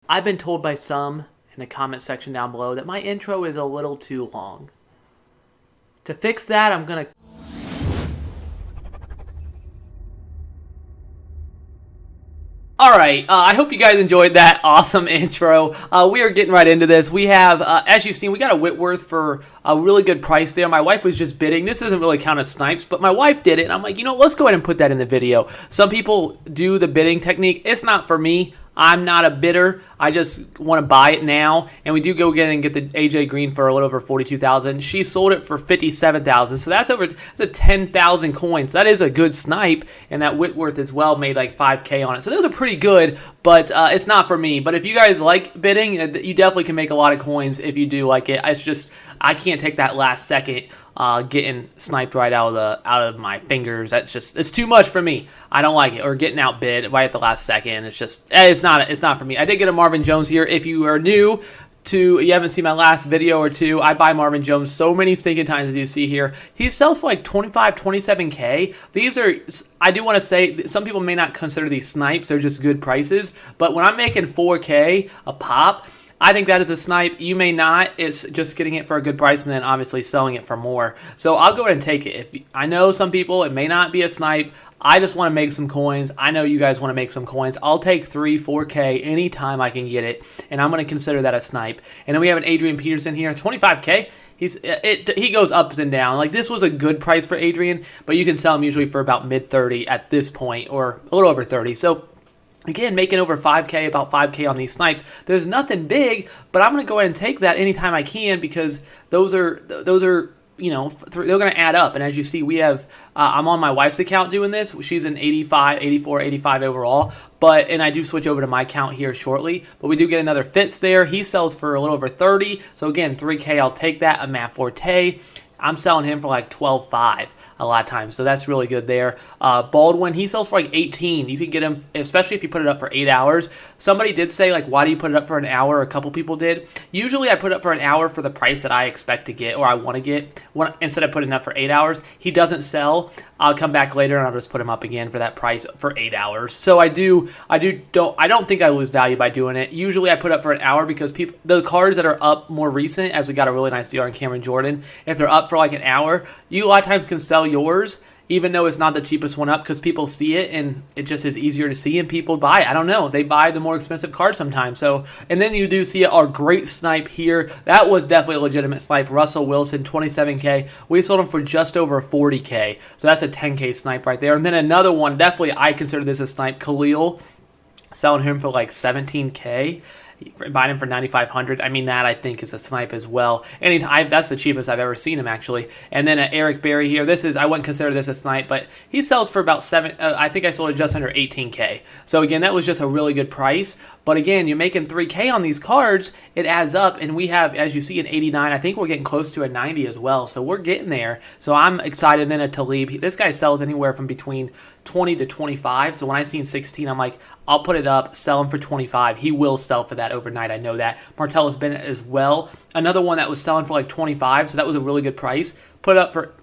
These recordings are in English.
I've been told by some in the comment section down below that my intro is a little too long. To fix that, I'm going to... Alright, I hope you guys enjoyed that awesome intro. We are getting right into this. We have, as you've seen, we got a Whitworth for a really good price there. My wife was just bidding. This doesn't really count as snipes, but my wife did it, and I'm like, let's go ahead and put that in the video. Some people do the bidding technique. It's not for me. I'm not a bidder. I just want to buy it now, and we do go get and get the AJ Green for a little over $42,000. She sold it for $57,000, so that's a 10,000 coins. That is a good snipe, and that Whitworth as well made like 5K on it. So those are pretty good, but it's not for me. But if you guys like bidding, you definitely can make a lot of coins if you do like it. It's just I can't take that last second getting sniped right out of my fingers. It's too much for me. I don't like it. Or getting outbid right at the last second. It's not for me. I did get a Marvin Jones here. If you are new to, you haven't seen my last video or two, I buy Marvin Jones so many stinking times as you see here. He sells for like 25, 27K. These are, I do want to say, some people may not consider these snipes. They're just good prices. But when I'm making 4K a pop, I think that is a snipe. You may not. It's just getting it for a good price and then obviously selling it for more. So I'll go ahead and take it. I know some people, it may not be a snipe. I just want to make some coins. I know you guys want to make some coins. I'll take 3, 4K anytime I can get it, and I'm going to consider that a snipe. And then we have an Adrian Peterson here, 25K. He goes ups and down. Like, this was a good price for Adrian, but you can sell him usually for about mid-30 at this point, or a little over 30. So again, making over 5K, about 5K on these snipes. There's nothing big, but I'm going to go ahead and take that anytime I can because those are they're going to add up. And as you see, we have, I'm on my wife's account doing this. She's an 85, 84, 85 overall. And I do switch over to my account here shortly. But we do get another Fitz there. He sells for a little over 30. So again, 3K, I'll take that. A Matt Forte, I'm selling him for like 12.5 a lot of times, so that's really good there. Baldwin, he sells for like 18. You can get him, especially if you put it up for 8 hours. Somebody did say, like, why do you put it up for an hour? A couple people did. Usually I put it up for an hour for the price that I expect to get, or I want to get, instead of putting it up for 8 hours. He doesn't sell. I'll come back later and I'll just put him up again for that price for 8 hours. So I don't think I lose value by doing it. Usually I put up for an hour because the cards that are up more recent, as we got a really nice deal on Cameron Jordan, if they're up for like an hour, you a lot of times can sell yours, even though it's not the cheapest one up, because people see it and it just is easier to see and people buy it. I don't know. They buy the more expensive cards sometimes. So, and then you do see our great snipe here. That was definitely a legitimate snipe. Russell Wilson, 27K. We sold him for just over 40K. So that's a 10K snipe right there. And then another one, definitely I consider this a snipe. Khalil, selling him for like 17K. Buying him for 9,500. I mean, that I think is a snipe as well. That's the cheapest I've ever seen him, actually. And then Eric Berry here. I wouldn't consider this a snipe, but he sells for about I think I sold it just under 18K. So again, that was just a really good price. But again, you're making 3K on these cards. It adds up, and we have, as you see, an 89. I think we're getting close to a 90 as well. So we're getting there. So I'm excited. Then a Talib. This guy sells anywhere from between 20 to 25. So when I seen 16, I'm like, I'll put it up, sell him for 25. He will sell for that overnight. I know that. Martellus Bennett as well. Another one that was selling for like 25, so that was a really good price. Put it up for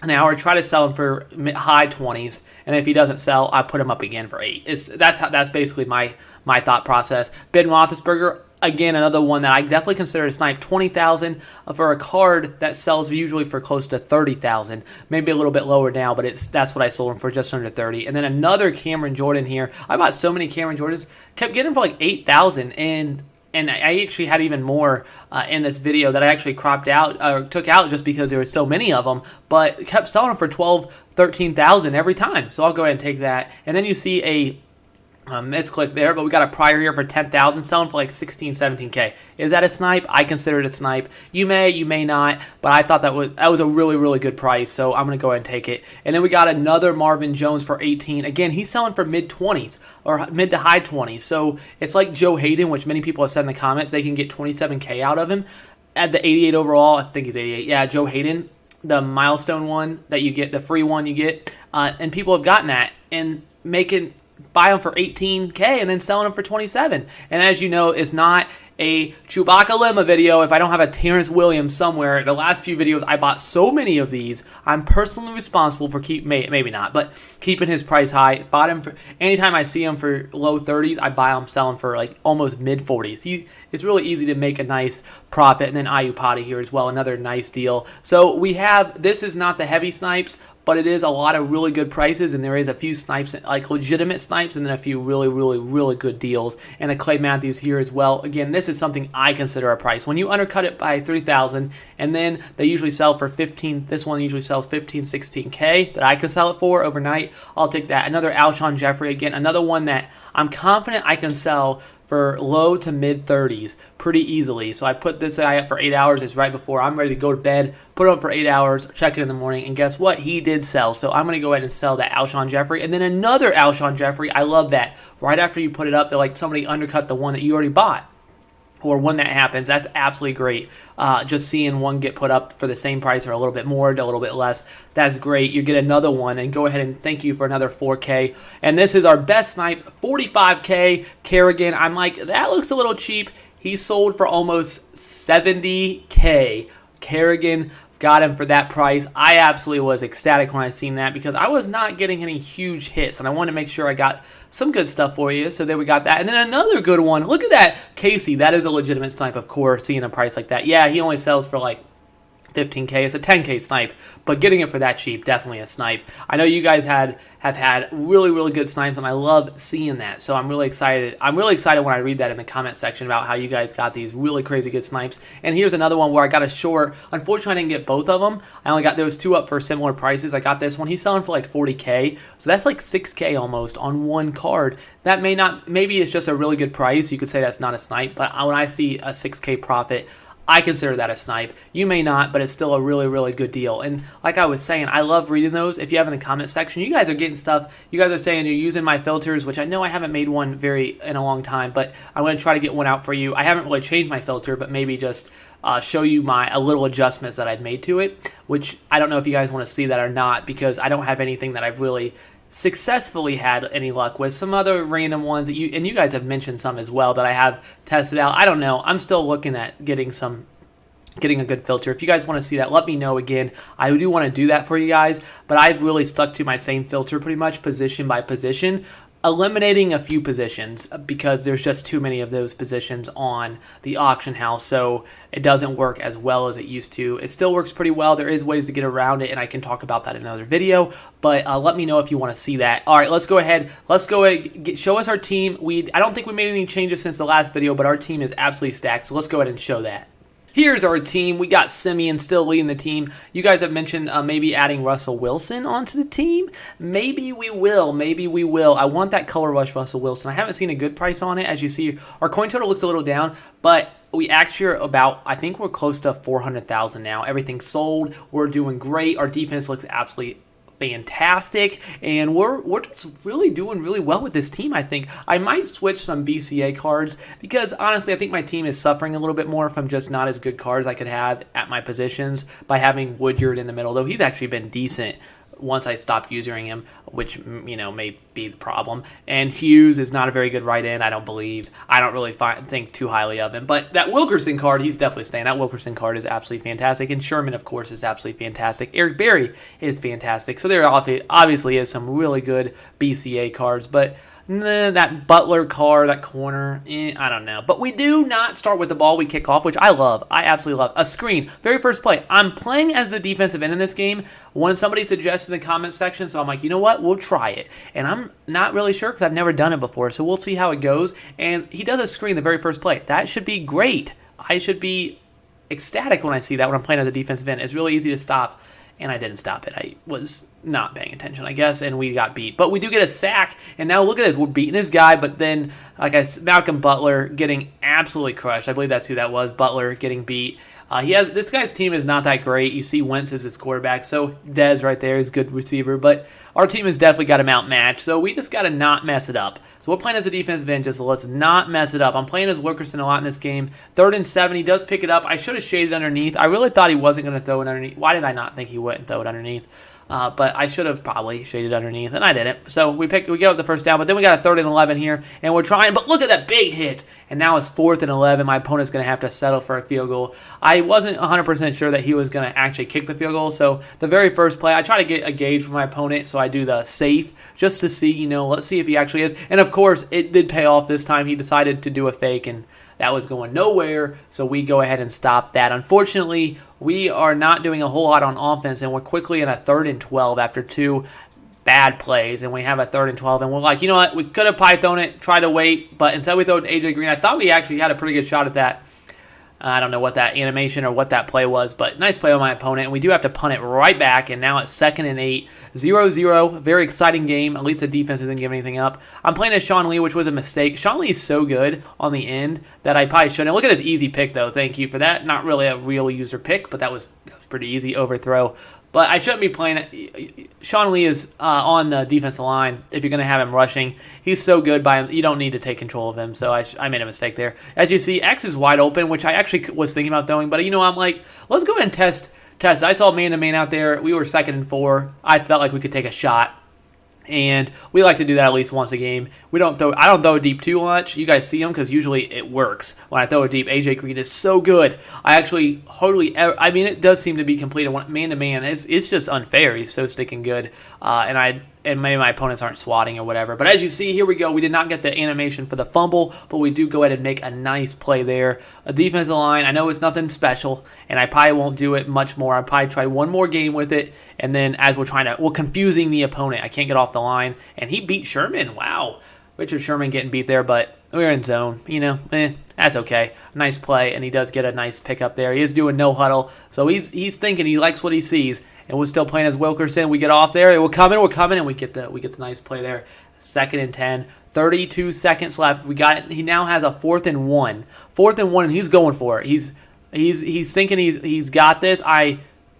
an hour, try to sell him for high 20s, and if he doesn't sell, I put him up again for 8. That's basically my thought process. Ben Roethlisberger, again, another one that I definitely consider a snipe. 20,000 for a card that sells usually for close to 30,000, maybe a little bit lower now, but that's what I sold him for, just under 30. And then another Cameron Jordan here. I bought so many Cameron Jordans, kept getting for like 8,000, and I actually had even more in this video that I actually cropped out or took out just because there were so many of them, but kept selling them for 12,000, 13,000 every time. So I'll go ahead and take that. And then you see a misclick there, but we got a prior here for 10,000, selling for like 16, 17K. Is that a snipe? I consider it a snipe. You may not, but I thought that was a really, really good price, so I'm going to go ahead and take it. And then we got another Marvin Jones for 18. Again, he's selling for mid-20s or mid to high 20s, so it's like Joe Hayden, which many people have said in the comments, they can get 27K out of him. At the 88 overall, I think he's 88. Yeah, Joe Hayden, the milestone one that you get, the free one you get, and people have gotten that and buy them for 18K and then selling them for 27. And as you know, a ChewbaccaLemma video if I don't have a Terrence Williams somewhere. The last few videos, I bought so many of these. I'm personally responsible for maybe not, but keeping his price high. Bought him for, anytime I see him for low 30s, I buy him, sell him for like almost mid 40s. It's really easy to make a nice profit. And then Ayupati here as well, another nice deal. So we have, this is not the heavy snipes, but it is a lot of really good prices, and there is a few snipes, like legitimate snipes, and then a few really good deals. And a Clay Matthews here as well. Again, this is something I consider a price. When you undercut it by 3,000, and then they usually sell for 15, this one usually sells 15, 16K that I can sell it for overnight, I'll take that. Another Alshon Jeffrey, again, another one that I'm confident I can sell for low to mid 30s pretty easily. So I put this guy up for 8 hours. It's right before I'm ready to go to bed. Put it up for 8 hours, check it in the morning, and guess what? He did sell. So I'm going to go ahead and sell that Alshon Jeffrey. And then another Alshon Jeffrey. I love that. Right after you put it up, they're like somebody undercut the one that you already bought. Or when that happens, that's absolutely great. Just seeing one get put up for the same price or a little bit more, a little bit less, that's great. You get another one, and go ahead and thank you for another 4K. And this is our best snipe, 45K Kerrigan. I'm like, that looks a little cheap. He sold for almost 70K. Kerrigan, got him for that price. I absolutely was ecstatic when I seen that because I was not getting any huge hits, and I wanted to make sure I got some good stuff for you. So there we got that. And then another good one. Look at that. Casey, that is a legitimate snipe, of course, seeing a price like that. Yeah, he only sells for like 15K. It's a 10K snipe, but getting it for that cheap, definitely a snipe. I know you guys have had really good snipes, and I love seeing that. So I'm really excited. I'm really excited when I read that in the comment section about how you guys got these really crazy good snipes. And here's another one where I got a short. Unfortunately, I didn't get both of them. I only got those two up for similar prices. I got this one. He's selling for like 40K. So that's like 6K almost on one card. That maybe it's just a really good price. You could say that's not a snipe, but when I see a 6K profit, I consider that a snipe. You may not, but it's still a really good deal. And like I was saying, I love reading those. If you have in the comment section, you guys are getting stuff. You guys are saying you're using my filters, which I know I haven't made one in a long time, but I'm going to try to get one out for you. I haven't really changed my filter, but maybe just show you a little adjustments that I've made to it, which I don't know if you guys want to see that or not, because I don't have anything that I've really successfully had any luck with. Some other random ones that you guys have mentioned some as well that I have tested out. I don't know. I'm still looking at getting a good filter. If you guys want to see that, let me know. Again, I do want to do that for you guys, but I've really stuck to my same filter pretty much position by position, eliminating a few positions because there's just too many of those positions on the auction house, so it doesn't work as well as it used to. It still works pretty well. There is ways to get around it, and I can talk about that in another video, but let me know if you want to see that. All right, let's go ahead. Show us our team. I don't think we made any changes since the last video, but our team is absolutely stacked, so let's go ahead and show that. Here's our team. We got Simeon still leading the team. You guys have mentioned maybe adding Russell Wilson onto the team. Maybe we will. Maybe we will. I want that color rush Russell Wilson. I haven't seen a good price on it. As you see, our coin total looks a little down, but we actually are about, I think we're close to 400,000 now. Everything's sold. We're doing great. Our defense looks absolutely fantastic, and we're just really doing really well with this team. I think I might switch some BCA cards because honestly I think my team is suffering a little bit more from just not as good cards I could have at my positions by having Woodyard in the middle, though he's actually been decent once I stopped using him, which may be the problem. And Hughes is not a very good right end, I don't believe. I don't really think too highly of him. But that Wilkerson card, he's definitely staying. That Wilkerson card is absolutely fantastic. And Sherman, of course, is absolutely fantastic. Eric Berry is fantastic. So there obviously is some really good BCA cards. But that Butler card, that corner, I don't know. But we do not start with the ball. We kick off, which I love. I absolutely love. A screen. Very first play. I'm playing as the defensive end in this game. When somebody suggested in the comment section, so I'm like, you know what? We'll try it. And I'm not really sure because I've never done it before. So we'll see how it goes. And he does a screen the very first play. That should be great. I should be ecstatic when I see that when I'm playing as a defensive end. It's really easy to stop. And I didn't stop it. I was not paying attention, I guess, and we got beat. But we do get a sack, and now look at this. We're beating this guy, but then, Malcolm Butler getting absolutely crushed. I believe that's who that was, Butler getting beat. This guy's team is not that great. You see Wentz as his quarterback, so Dez right there is a good receiver, but our team has definitely got him outmatched, so we just got to not mess it up. So we're playing as a defensive end, just let's not mess it up. I'm playing as Wilkerson a lot in this game. 3rd and 7, he does pick it up. I should have shaded underneath. I really thought he wasn't going to throw it underneath. Why did I not think he wouldn't throw it underneath? but I should have probably shaded underneath, and I didn't. So we get up the first down, but then we got a 3rd and 11 here, and we're trying. But look at that big hit, and now it's 4th and 11. My opponent's going to have to settle for a field goal. I wasn't 100% sure that he was going to actually kick the field goal, so the very first play, I try to get a gauge from my opponent, so I do the safe just to see, let's see if he actually is. And of course, it did pay off this time. He decided to do a fake, and that was going nowhere, so we go ahead and stop that. Unfortunately, we are not doing a whole lot on offense, and we're quickly in a 3rd and 12 after 2 bad plays, and we have a 3rd and 12, and we're like, you know what, we could have Python it, try to wait, but instead we throw it to AJ Green. I thought we actually had a pretty good shot at that. I don't know what that animation or what that play was, but nice play on my opponent. And we do have to punt it right back, and now it's 2nd and 8, 0-0. Very exciting game. At least the defense isn't giving anything up. I'm playing as Sean Lee, which was a mistake. Sean Lee is so good on the end that I probably shouldn't. Look at his easy pick, though. Thank you for that. Not really a real user pick, but that was pretty easy overthrow. But I shouldn't be playing it. Sean Lee is on the defensive line if you're going to have him rushing. He's so good by him. You don't need to take control of him, so I made a mistake there. As you see, X is wide open, which I actually was thinking about throwing. But, I'm like, let's go ahead and test. I saw man-to-man out there. We were 2nd and 4. I felt like we could take a shot. And we like to do that at least once a game. I don't throw deep too much. You guys see them because usually it works. When I throw it deep, AJ Green is so good. It does seem to be complete man-to-man. It's just unfair. He's so sticking good. And maybe my opponents aren't swatting or whatever. But as you see, here we go. We did not get the animation for the fumble, but we do go ahead and make a nice play there. A defensive line, I know it's nothing special, and I probably won't do it much more. I'll probably try one more game with it, and then as we're confusing the opponent. I can't get off the line, and he beat Sherman. Wow. Richard Sherman getting beat there, but we're in zone. That's okay. Nice play, and he does get a nice pickup there. He is doing no huddle, so he's thinking he likes what he sees. And we're still playing as Wilkerson. We get off there. We're coming, and we get the nice play there. 2nd and 10, 32 seconds left. We got it. He now has a 4th and 1. 4th and 1, and he's going for it. He's thinking he's got this. I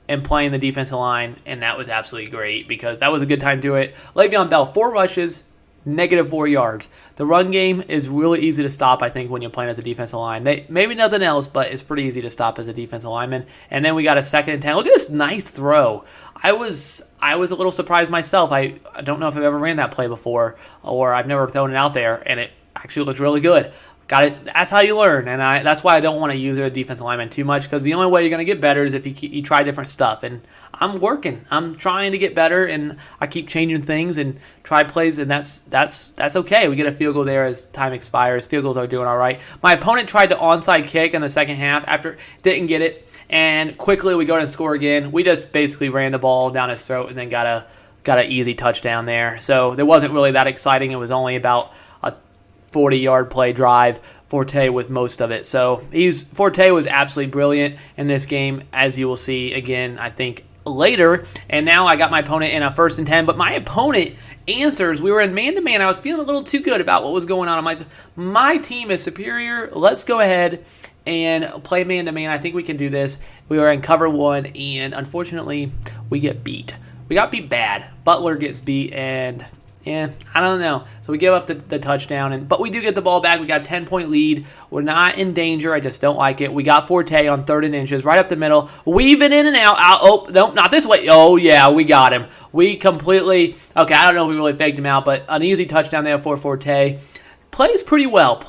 am playing the defensive line, and that was absolutely great because that was a good time to do it. Le'Veon Bell, 4 rushes, -4 yards. The run game is really easy to stop, I think, when you're playing as a defensive line. Maybe nothing else, but it's pretty easy to stop as a defensive lineman. And then we got a 2nd and 10. Look at this nice throw. I was a little surprised myself. I don't know if I've ever ran that play before, or I've never thrown it out there, and it actually looked really good. Got it. That's how you learn, and that's why I don't want to use a defensive lineman too much, because the only way you're going to get better is if you try different stuff. And I'm working. I'm trying to get better, and I keep changing things and try plays, and that's okay. We get a field goal there as time expires. Field goals are doing all right. My opponent tried to onside kick in the second half after didn't get it, and quickly we go and score again. We just basically ran the ball down his throat and then got an easy touchdown there. So it wasn't really that exciting. It was only about 40-yard play drive. Forte with most of it. So Forte was absolutely brilliant in this game, as you will see again, I think, later. And now I got my opponent in a 1st and 10, but my opponent answers. We were in man-to-man. I was feeling a little too good about what was going on. I'm like, my team is superior. Let's go ahead and play man-to-man. I think we can do this. We were in cover 1, and unfortunately, we get beat. We got beat bad. Butler gets beat, and I don't know. So we give up the touchdown, but we do get the ball back. We got a 10-point lead. We're not in danger. I just don't like it. We got Forte on 3rd and inches, right up the middle, weaving in and out. Oh, no, not this way. Oh, yeah, we got him. We completely, okay, I don't know if we really faked him out, but an easy touchdown there for Forte. Plays pretty well.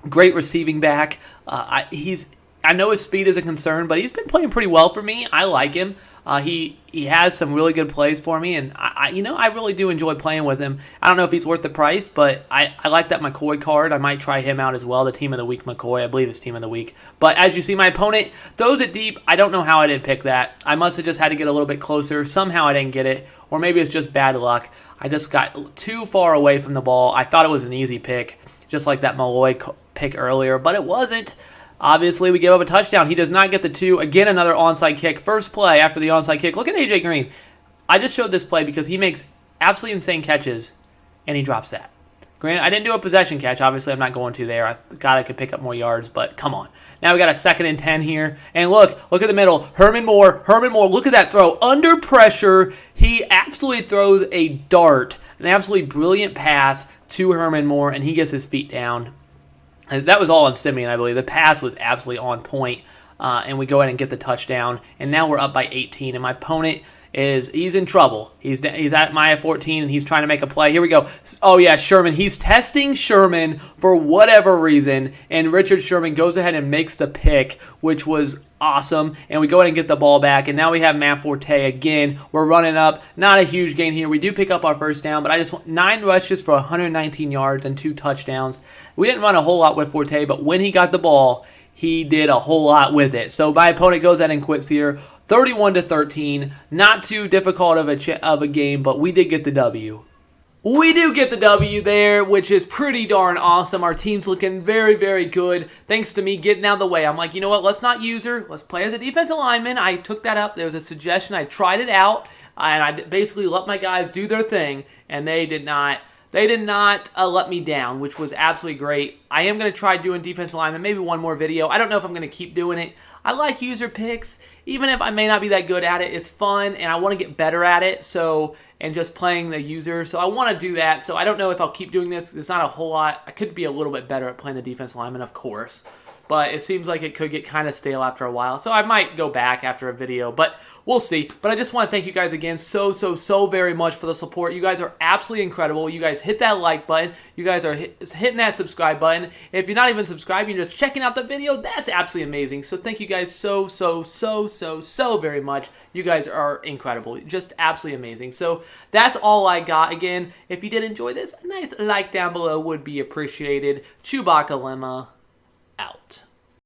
Great receiving back. I know his speed is a concern, but he's been playing pretty well for me. I like him. He has some really good plays for me, and I really do enjoy playing with him. I don't know if he's worth the price, but I like that McCoy card. I might try him out as well, the Team of the Week McCoy. I believe it's Team of the Week. But as you see, my opponent throws it deep. I don't know how I didn't pick that. I must have just had to get a little bit closer. Somehow I didn't get it, or maybe it's just bad luck. I just got too far away from the ball. I thought it was an easy pick, just like that Malloy pick earlier, but it wasn't. Obviously, we give up a touchdown. He does not get the 2. Again, another onside kick. First play after the onside kick. Look at AJ Green. I just showed this play because he makes absolutely insane catches, and he drops that. Granted, I didn't do a possession catch. Obviously, I'm not going to there. I thought I could pick up more yards, but come on. Now we got a 2nd and 10 here. And look at the middle. Herman Moore, look at that throw. Under pressure, he absolutely throws a dart, an absolutely brilliant pass to Herman Moore, and he gets his feet down. That was all on Simeon, I believe. The pass was absolutely on point, and we go ahead and get the touchdown. And now we're up by 18, and my opponent he's in trouble. He's at my 14 and he's trying to make a play. Here we go. Oh yeah, Sherman. He's testing Sherman for whatever reason, and Richard Sherman goes ahead and makes the pick, which was awesome. And we go ahead and get the ball back, and now we have Matt Forte again. We're running up. Not a huge gain here. We do pick up our first down, but I just want 9 rushes for 119 yards and 2 touchdowns. We didn't run a whole lot with Forte, but when he got the ball, he did a whole lot with it. So my opponent goes ahead and quits here. 31-13. Not too difficult of a game, but we did get the W. We do get the W there, which is pretty darn awesome. Our team's looking very, very good. Thanks to me getting out of the way. I'm like, you know what? Let's not use her. Let's play as a defensive lineman. I took that up. There was a suggestion. I tried it out, and I basically let my guys do their thing, and they did not let me down, which was absolutely great. I am going to try doing defensive lineman, maybe one more video. I don't know if I'm going to keep doing it. I like user picks. Even if I may not be that good at it, it's fun, and I want to get better at it, and just playing the user. So I want to do that. So I don't know if I'll keep doing this. It's not a whole lot. I could be a little bit better at playing the defensive lineman, of course. But it seems like it could get kind of stale after a while. So I might go back after a video, but we'll see. But I just want to thank you guys again so very much for the support. You guys are absolutely incredible. You guys hit that like button. You guys are hitting that subscribe button. If you're not even subscribed, you're just checking out the video, that's absolutely amazing. So thank you guys so very much. You guys are incredible. Just absolutely amazing. So that's all I got. Again, if you did enjoy this, a nice like down below would be appreciated. ChewbaccaLemma.